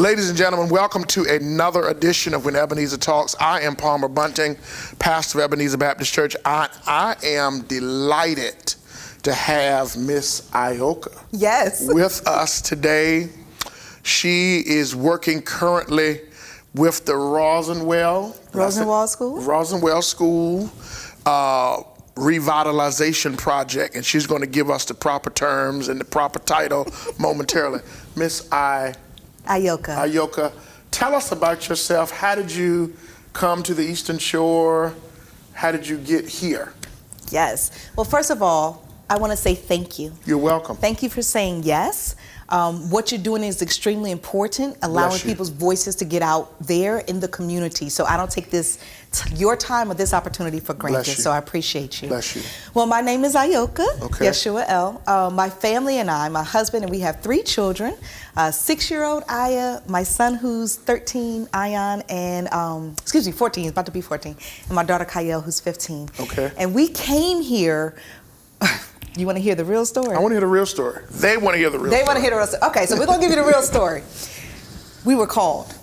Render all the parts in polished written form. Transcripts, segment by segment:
Ladies and gentlemen, welcome to another edition of When Ebenezer Talks. I am Palmer Bunting, pastor of Ebenezer Baptist Church. I am delighted to have Miss Ahyoka with us today. She is working currently with the Rosenwald School revitalization project, and she's going to give us the proper terms and the proper title momentarily. Miss Ahyoka, tell us about yourself. How did you come to the Eastern Shore? How did you get here? Yes. Well, first of all, I want to say thank you. You're welcome. Thank you for saying yes. What you're doing is extremely important, allowing people's voices to get out there in the community. So I don't take your time or this opportunity for granted. So I appreciate you. Bless you. Well, my name is Ahyoka Yeshua. My family and I, my husband, and we have 3 children. 6-year-old Aya, my son who's 13, Ion, and 14, he's about to be 14, and my daughter Kyle, who's 15. Okay. And we came here. You want to hear the real story? I want to hear the real story. They want to hear the real story. They want to hear the real story. Okay, so we're going to give you the real story. We were called.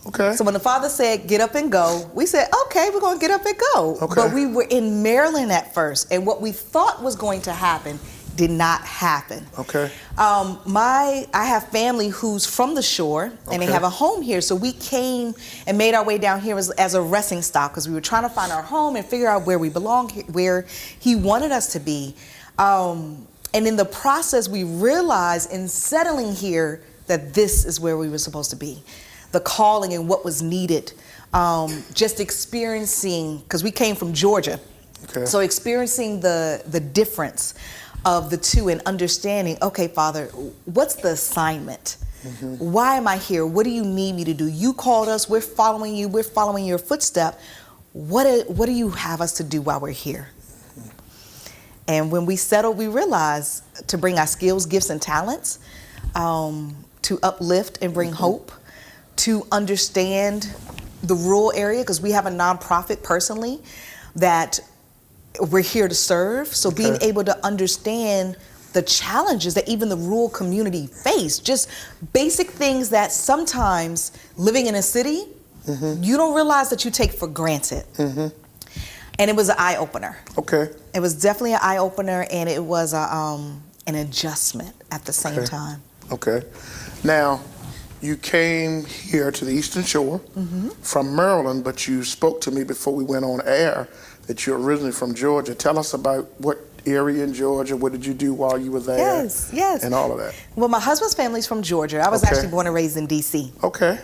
Okay. So when the Father said, get up and go, we said, okay, we're going to get up and go. Okay. But we were in Maryland at first, and what we thought was going to happen did not happen. Okay. I have family who's from the shore, and they have a home here. So we came and made our way down here as a resting stop because we were trying to find our home and figure out where we belong, where He wanted us to be. And in the process, we realized in settling here that this is where we were supposed to be. The calling and what was needed. Just experiencing, because we came from Georgia. Okay. So experiencing the difference of the two and understanding, okay, Father, what's the assignment? Mm-hmm. Why am I here? What do you need me to do? You called us, we're following you, we're following your footstep. What do you have us to do while we're here? And when we settled, we realized to bring our skills, gifts, and talents, to uplift and bring hope, to understand the rural area, because we have a nonprofit personally that we're here to serve. So being able to understand the challenges that even the rural community face, just basic things that sometimes living in a city, you don't realize that you take for granted. And it was an eye-opener. Okay. It was definitely an eye-opener, and it was an adjustment at the same time. Okay. Now, you came here to the Eastern Shore from Maryland, but you spoke to me before we went on air that you're originally from Georgia. Tell us about what area in Georgia, what did you do while you were there? Yes. And all of that. Well, my husband's family's from Georgia. I was actually born and raised in D.C. Okay.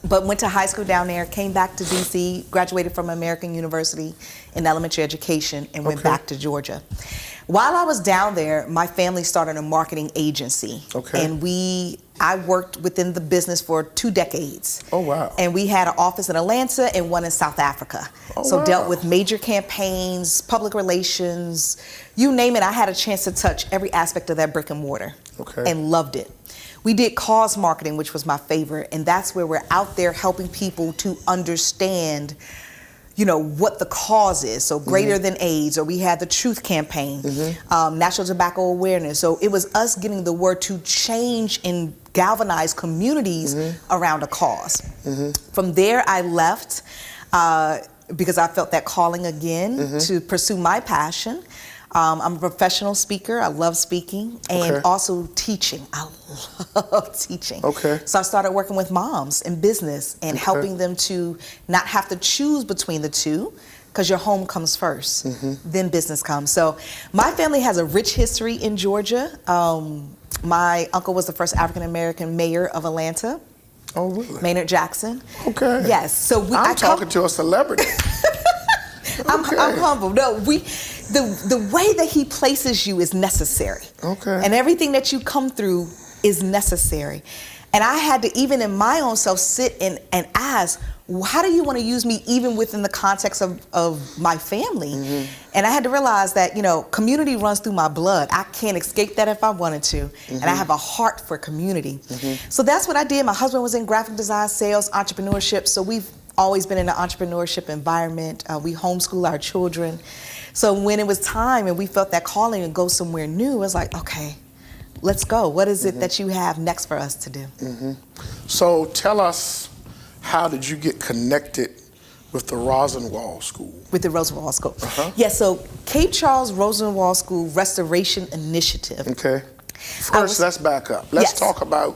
But went to high school down there, came back to D.C., graduated from American University in elementary education, and went back to Georgia. While I was down there, my family started a marketing agency. Okay. And I worked within the business for 2 decades. Oh, wow. And we had an office in Atlanta and one in South Africa. So dealt with major campaigns, public relations, you name it. I had a chance to touch every aspect of that brick and mortar and loved it. We did cause marketing, which was my favorite, and that's where we're out there helping people to understand, what the cause is. So Greater Than AIDS, or we had the Truth Campaign, National Tobacco Awareness. So it was us getting the word to change and galvanize communities around a cause. From there, I left because I felt that calling again to pursue my passion. I'm a professional speaker. I love speaking and also teaching. I love teaching. So I started working with moms in business and helping them to not have to choose between the two, because your home comes first, then business comes. So my family has a rich history in Georgia. My uncle was the first African-American mayor of Atlanta. Oh, really? Maynard Jackson. Okay. Yes. So I'm talking to a celebrity. I'm humble. No, the way that He places you is necessary. Okay. And everything that you come through is necessary. And I had to, even in my own self, sit and ask, how do you want to use me even within the context of my family? And I had to realize that, community runs through my blood. I can't escape that if I wanted to. And I have a heart for community. So that's what I did. My husband was in graphic design, sales, entrepreneurship. So we've always been in an entrepreneurship environment. We homeschool our children. So when it was time and we felt that calling to go somewhere new, it was like, okay, let's go. What is it that you have next for us to do? So tell us, how did you get connected with the Rosenwald School? With the Rosenwald School. Uh-huh. Yeah, so Cape Charles Rosenwald School Restoration Initiative. Okay. First, let's back up. Let's talk about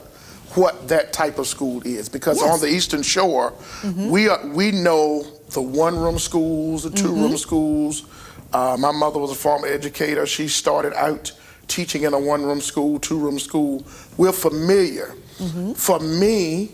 what that type of school is, because on the Eastern Shore, we know the one-room schools, the two-room schools. My mother was a former educator. She started out teaching in a one-room school, two-room school. We're familiar. For me,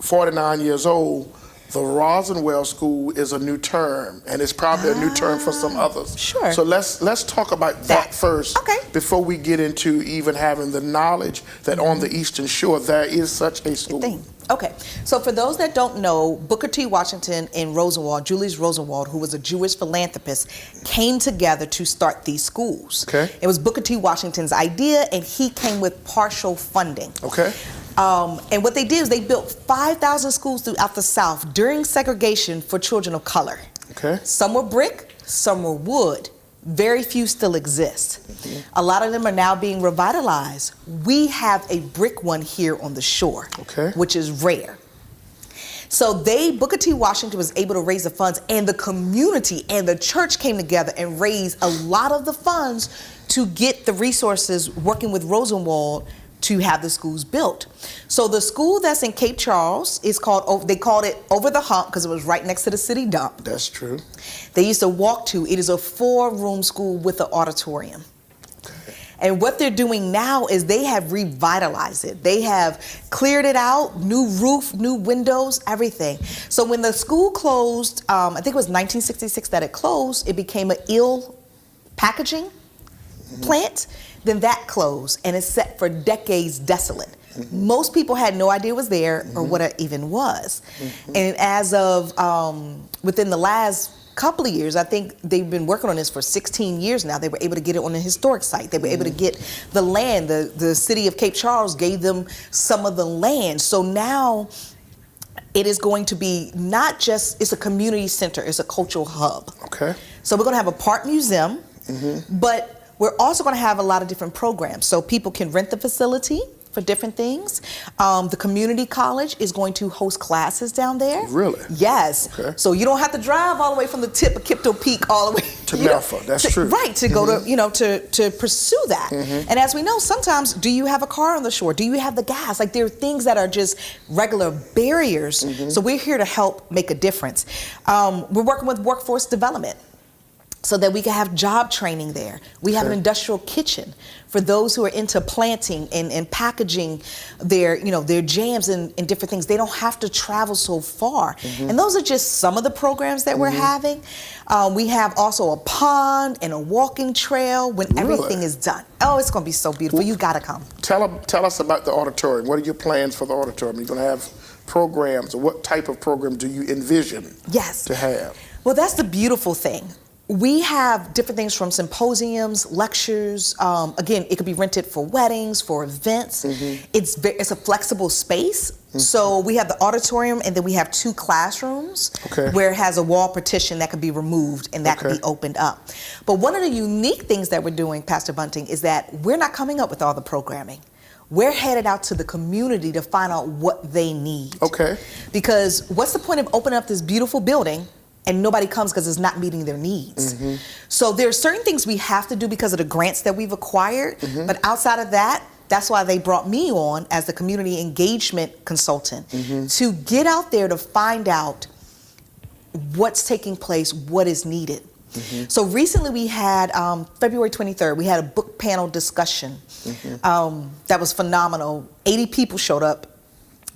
49 years old, the Rosenwald School is a new term, and it's probably a new term for some others. Sure. So let's talk about that first, before we get into even having the knowledge that on the Eastern Shore there is such a school. Okay, so for those that don't know, Booker T. Washington and Rosenwald, Julius Rosenwald, who was a Jewish philanthropist, came together to start these schools. Okay. It was Booker T. Washington's idea, and he came with partial funding. Okay. And what they did is they built 5,000 schools throughout the South during segregation for children of color. Okay. Some were brick, some were wood. Very few still exist. A lot of them are now being revitalized. We have a brick one here on the shore, which is rare. So Booker T. Washington was able to raise the funds, and the community and the church came together and raised a lot of the funds to get the resources, working with Rosenwald, to have the schools built. So the school that's in Cape Charles is called, they called it Over the Hump because it was right next to the city dump. That's true. They used to walk to, it is a 4-room school with an auditorium. And what they're doing now is they have revitalized it. They have cleared it out, new roof, new windows, everything. So when the school closed, I think it was 1966 that it closed, it became an ill packaging plant. Then that closed, and it's set for decades desolate. Most people had no idea it was there or what it even was. And as of within the last couple of years, I think they've been working on this for 16 years now. They were able to get it on a historic site. They were able to get the land. The city of Cape Charles gave them some of the land. So now it is going to be not just, it's a community center, it's a cultural hub. Okay. So we're going to have a part museum, but we're also going to have a lot of different programs. So people can rent the facility for different things. The community college is going to host classes down there. Really? Yes. Okay. So you don't have to drive all the way from the tip of Kipto Peak all the way to Melfa. That's true. Right, to go to, to pursue that. And as we know, sometimes, do you have a car on the shore? Do you have the gas? Like, there are things that are just regular barriers. So we're here to help make a difference. We're working with workforce development, so that we can have job training there. We have an industrial kitchen for those who are into planting and packaging their, their jams and different things. They don't have to travel so far. And those are just some of the programs that we're having. We have also a pond and a walking trail when everything is done. Oh, it's gonna be so beautiful. You gotta come. Tell us about the auditorium. What are your plans for the auditorium? You're gonna have programs, or what type of program do you envision to have? Well, that's the beautiful thing. We have different things from symposiums, lectures. Again, it could be rented for weddings, for events. It's a flexible space. So we have the auditorium, and then we have 2 classrooms where it has a wall partition that can be removed and that can be opened up. But one of the unique things that we're doing, Pastor Bunting, is that we're not coming up with all the programming. We're headed out to the community to find out what they need. Because what's the point of opening up this beautiful building and nobody comes because it's not meeting their needs? So there are certain things we have to do because of the grants that we've acquired, but outside of that, that's why they brought me on as the community engagement consultant, to get out there to find out what's taking place, what is needed. So recently we had, February 23rd, we had a book panel discussion that was phenomenal. 80 people showed up,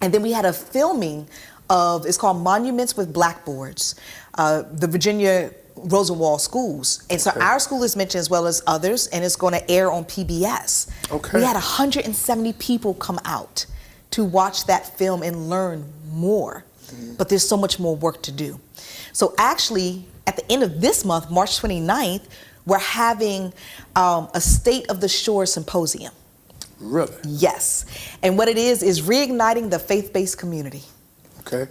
and then we had a filming of, it's called Monuments with Blackboards, the Virginia Rosenwald schools. And so our school is mentioned as well as others, and it's going to air on PBS. We had 170 people come out to watch that film and learn more. But there's so much more work to do. So actually, at the end of this month, March 29th, we're having a State of the Shore symposium. Really? Yes. And what it is reigniting the faith-based community.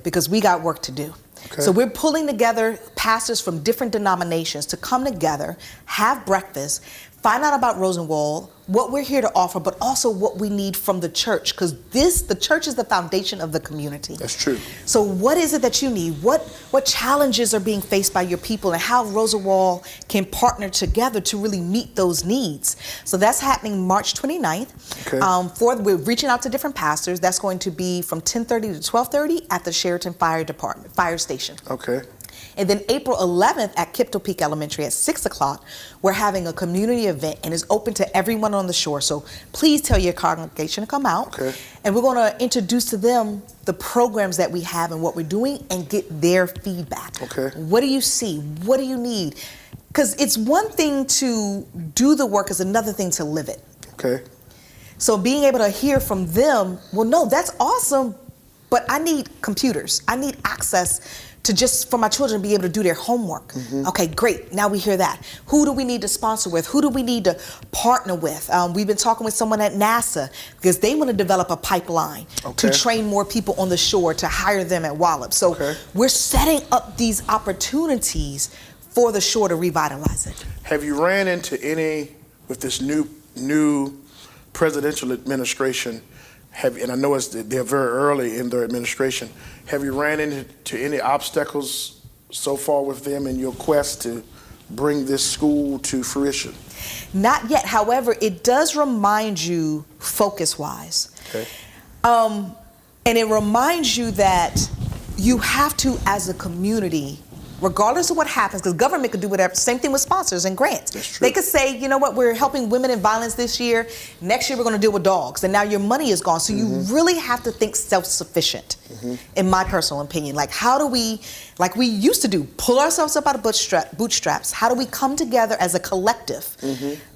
Because we got work to do. So we're pulling together pastors from different denominations to come together, have breakfast, find out about Rosenwald, what we're here to offer, but also what we need from the church, because the church is the foundation of the community. That's true. So what is it that you need? What challenges are being faced by your people, and how Rosenwald can partner together to really meet those needs? So that's happening March 29th. Okay. We're reaching out to different pastors. That's going to be from 10:30 to 12:30 at the Sheraton Fire Station. Okay. And then April 11th at Kipto Peak Elementary at 6 o'clock, we're having a community event, and it's open to everyone on the shore. So please tell your congregation to come out. Okay. And we're going to introduce to them the programs that we have and what we're doing, and get their feedback. Okay. What do you see? What do you need? Because it's one thing to do the work, it's another thing to live it. Okay. So being able to hear from them, well, no, that's awesome, but I need computers. I need access for my children to be able to do their homework. Okay, great. Now we hear that. Who do we need to sponsor with? Who do we need to partner with? We've been talking with someone at NASA, because they want to develop a pipeline to train more people on the shore, to hire them at Wallop. So we're setting up these opportunities for the shore to revitalize it. Have you ran into any, with this new presidential administration, and I know they're very early in their administration, have you ran into any obstacles so far with them in your quest to bring this school to fruition? Not yet. However, it does remind you focus-wise. Okay. And it reminds you that you have to, as a community, regardless of what happens, because government could do whatever, same thing with sponsors and grants. That's true. They could say, you know what, we're helping women in violence this year, next year we're going to deal with dogs, and now your money is gone. So you really have to think self-sufficient, in my personal opinion. Like, how do we, like we used to do, pull ourselves up out of bootstraps? How do we come together as a collective?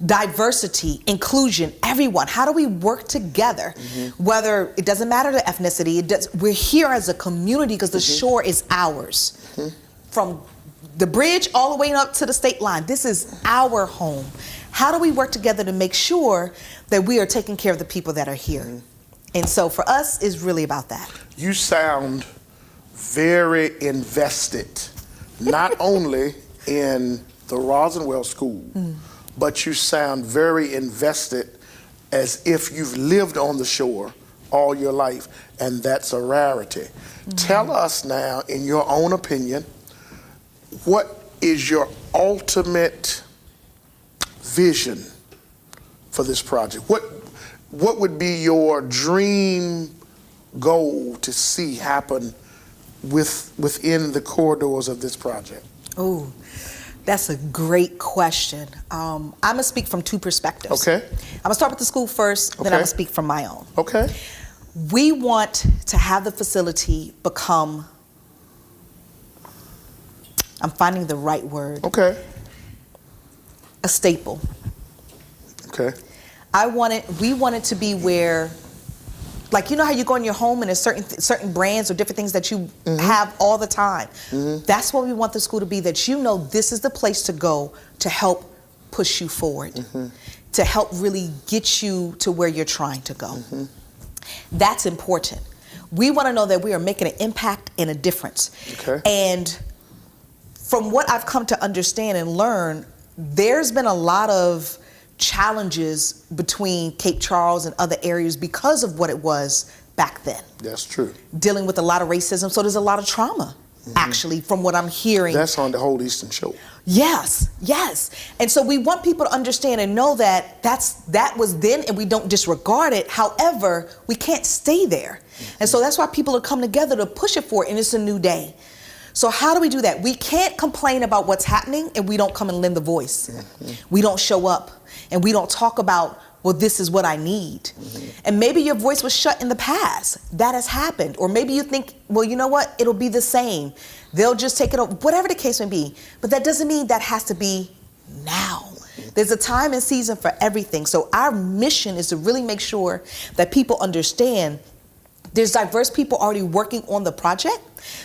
Diversity, inclusion, everyone. How do we work together? Whether, it doesn't matter the ethnicity, we're here as a community, because the shore is ours. From the bridge all the way up to the state line. This is our home. How do we work together to make sure that we are taking care of the people that are here? And so for us, it's really about that. You sound very invested, not only in the Rosenwald School, but you sound very invested as if you've lived on the shore all your life, and that's a rarity. Tell us now, in your own opinion, what is your ultimate vision for this project? What would be your dream goal to see happen within the corridors of this project? Oh, that's a great question. I'm going to speak from two perspectives. Okay. I'm going to start with the school first, then I'm going to speak from my own. Okay. We want to have the facility become, I'm finding the right word. Okay. A staple. Okay. We want it to be where, like, you know how you go in your home and there's certain brands or different things that you have all the time. That's what we want the school to be, that you know this is the place to go to help push you forward, to help really get you to where you're trying to go. That's important. We want to know that we are making an impact and a difference. Okay. And from what I've come to understand and learn, there's been a lot of challenges between Cape Charles and other areas because of what it was back then. That's true. Dealing with a lot of racism, so there's a lot of trauma, actually, from what I'm hearing. That's on the whole Eastern Shore. Yes, yes. And so we want people to understand and know that that was then, and we don't disregard it. However, we can't stay there. And so that's why people are coming together to push it forward, and it's a new day. So how do we do that? We can't complain about what's happening and we don't come and lend the voice. We don't show up and we don't talk about, well, this is what I need. And maybe your voice was shut in the past. That has happened. Or maybe you think, well, you know what? It'll be the same. They'll just take it over, whatever the case may be. But that doesn't mean that has to be now. There's a time and season for everything. So our mission is to really make sure that people understand there's diverse people already working on the project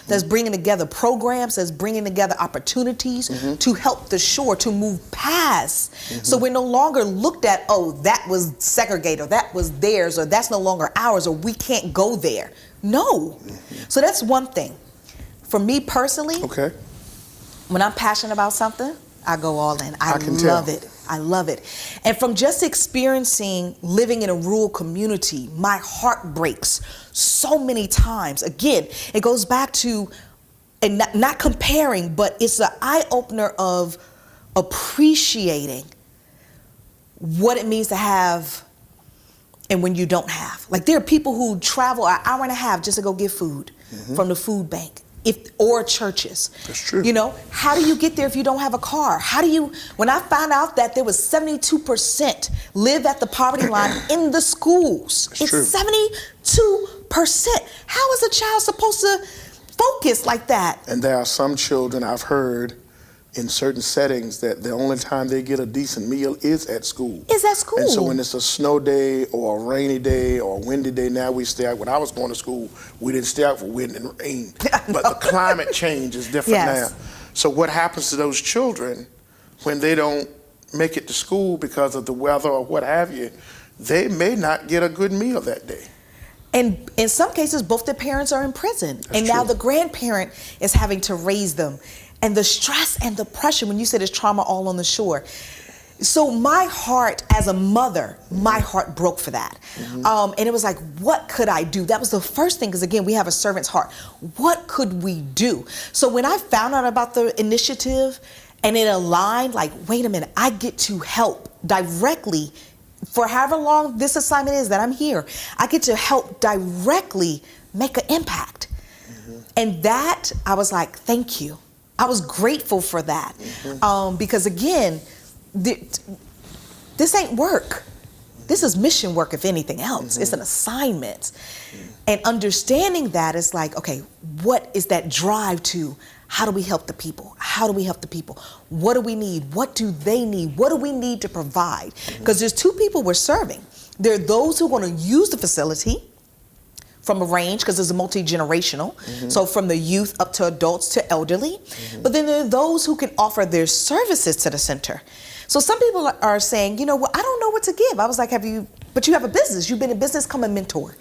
that's bringing together programs, that's bringing together opportunities to help the shore to move past. So we're no longer looked at, oh, that was segregated, or that was theirs, or that's no longer ours, or we can't go there. No. So that's one thing. For me personally, Okay. when I'm passionate about something, I go all in. I can love tell. it. I love it. And from just experiencing living in a rural community, my heart breaks so many times. Again, it goes back to, and not comparing, but it's an eye-opener of appreciating what it means to have and when you don't have. Like, there are people who travel an hour and a half just to go get food from the food bank. Or churches. That's true. You know, how do you get there if you don't have a car? How do you, when I found out that there was 72% live at the poverty line in the schools. That's it's true. 72%. How is a child supposed to focus like that? And there are some children I've heard in certain settings that the only time they get a decent meal is at school. Is at school. And so when it's a snow day or a rainy day or a windy day, now we stay out. When I was going to school, we didn't stay out for wind and rain. But the climate change is different Yes. now. So what happens to those children when they don't make it to school because of the weather or what have you? They may not get a good meal that day. And in some cases, both their parents are in prison. And now true. the grandparent is having to raise them. And the stress and the pressure, when you said it's trauma all on the shore. So my heart as a mother, my heart broke for that. And it was like, what could I do? That was the first thing, because again, we have a servant's heart. What could we do? So when I found out about the initiative and it aligned, like, wait a minute, I get to help directly for however long this assignment is that I'm here. I get to help directly make an impact. And that, I was like, thank you. I was grateful for that. Because again, this ain't work. This is mission work, if anything else. It's an assignment. And understanding that is like, okay, what is that drive to? How do we help the people? How do we help the people? What do we need? What do they need? What do we need to provide? Because there's two people we're serving. There are those who want to use the facility from a range, because it's a multi-generational, so from the youth up to adults to elderly. But then there are those who can offer their services to the center. So some people are saying, you know, well, I don't know what to give. I was like, but you have a business. You've been in business, come and mentor.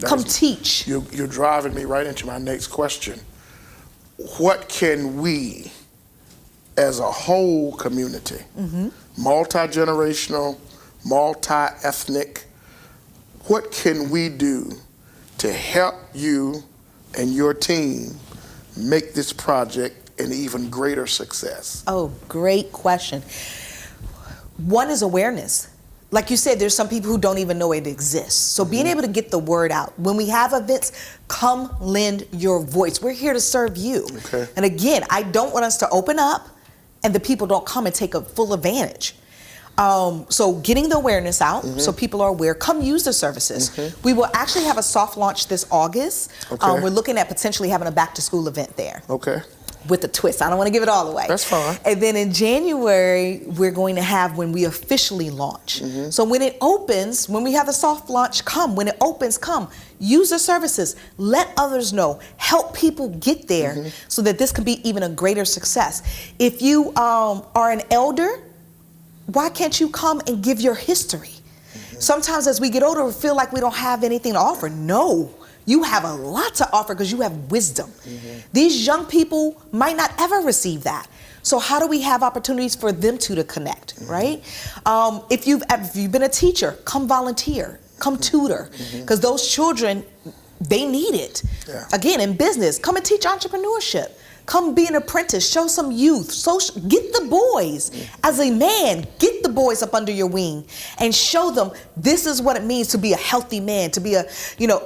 Come teach. You're driving me right into my next question. What can we, as a whole community, multi-generational, multi-ethnic, what can we do to help you and your team make this project an even greater success? Oh, great question. One is awareness. Like you said, there's some people who don't even know it exists. So being able to get the word out. When we have events, come lend your voice. We're here to serve you. Okay. And again, I don't want us to open up and the people don't come and take a full advantage. So getting the awareness out so people are aware, come use the services. We will actually have a soft launch this August. Okay. We're looking at potentially having a back to school event there. Okay. With a twist. I don't want to give it all away. That's fine. And then in January, we're going to have when we officially launch. So when it opens, when we have the soft launch, come. When it opens, come. Use the services. Let others know. Help people get there so that this can be even a greater success. If you are an elder, why can't you come and give your history? Sometimes as we get older, we feel like we don't have anything to offer. No. You have a lot to offer because you have wisdom. These young people might not ever receive that. So how do we have opportunities for them to connect, right? If you've been a teacher, come volunteer, come tutor, because those children, they need it. Yeah. Again, in business, come and teach entrepreneurship. Come be an apprentice, show some youth, get the boys. As a man, get the boys up under your wing and show them this is what it means to be a healthy man, to be a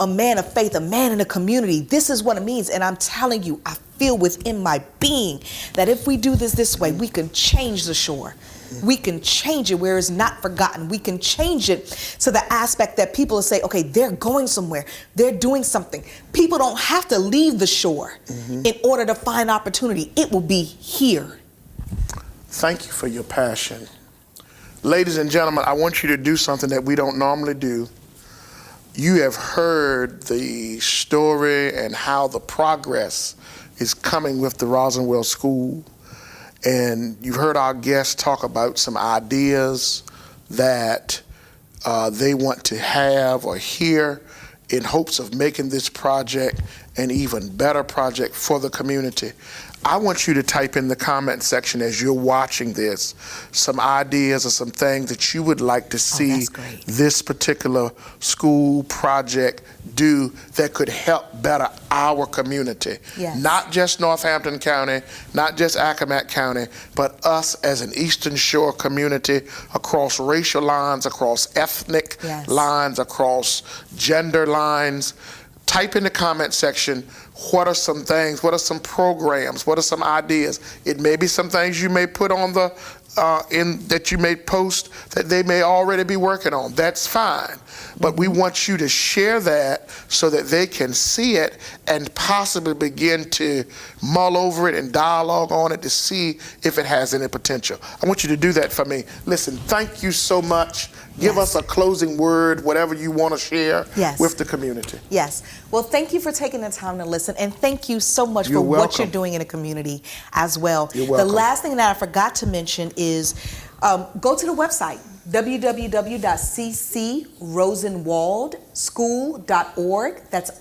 man of faith, a man in a community. This is what it means. And I'm telling you, I feel within my being that if we do this way, we can change the shore. We can change it where it's not forgotten. We can change it to the aspect that people will say, okay, they're going somewhere. They're doing something. People don't have to leave the shore in order to find opportunity. It will be here. Thank you for your passion. Ladies and gentlemen, I want you to do something that we don't normally do. You have heard the story and how the progress is coming with the Rosenwald School. And you've heard our guests talk about some ideas that they want to have or hear in hopes of making this project an even better project for the community. I want you to type in the comment section as you're watching this some ideas or some things that you would like to see that's great. this particular school project do that could help better our community. Yes. Not just Northampton County, not just Accomack County, but us as an Eastern Shore community across racial lines, across ethnic Yes. lines, across gender lines. Type in the comment section, what are some things, what are some programs, what are some ideas? It may be some things you may put on the, that you may post that they may already be working on. That's fine. But we want you to share that so that they can see it and possibly begin to mull over it and dialogue on it to see if it has any potential. I want you to do that for me. Listen, thank you so much. Give Yes. us a closing word, whatever you want to share Yes. with the community. Yes. Well, thank you for taking the time to listen, and thank you so much You're for what welcome. you're doing in the community as well. You're welcome. The last thing that I forgot to mention is go to the website, www.ccrosenwaldschool.org. That's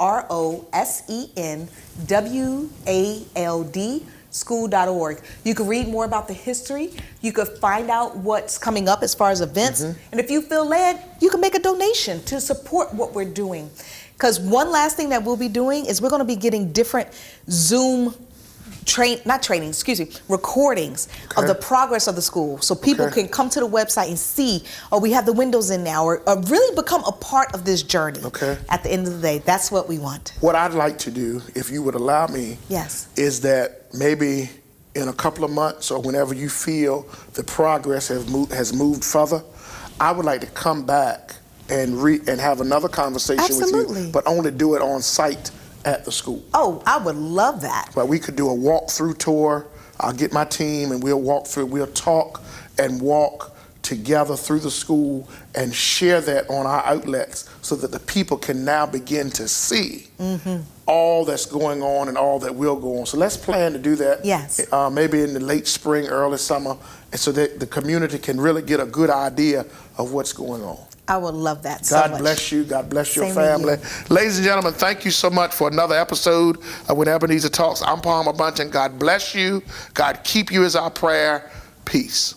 ROSENWALD school.org. You can read more about the history. You could find out what's coming up as far as events. And if you feel led, you can make a donation to support what we're doing. Because one last thing that we'll be doing is we're going to be getting different Zoom recordings of the progress of the school, so people can come to the website and see, oh, we have the windows in now, or really become a part of this journey. At the end of the day, that's what we want. What I'd like to do, if you would allow me, Yes. is that maybe in a couple of months or whenever you feel the progress has moved further, I would like to come back and have another conversation with Absolutely. you, but only do it on site at the school. Oh, I would love that. But we could do a walk-through tour. I'll get my team and we'll walk through, we'll talk and walk together through the school and share that on our outlets so that the people can now begin to see all that's going on and all that will go on. So let's plan to do that. Yes. Maybe in the late spring, early summer, and so that the community can really get a good idea of what's going on. I would love that so much. God bless you. God bless your Same to family. Ladies and gentlemen, thank you so much for another episode of When Ebenezer Talks. I'm Palmer Bunting. God bless you. God keep you is our prayer. Peace.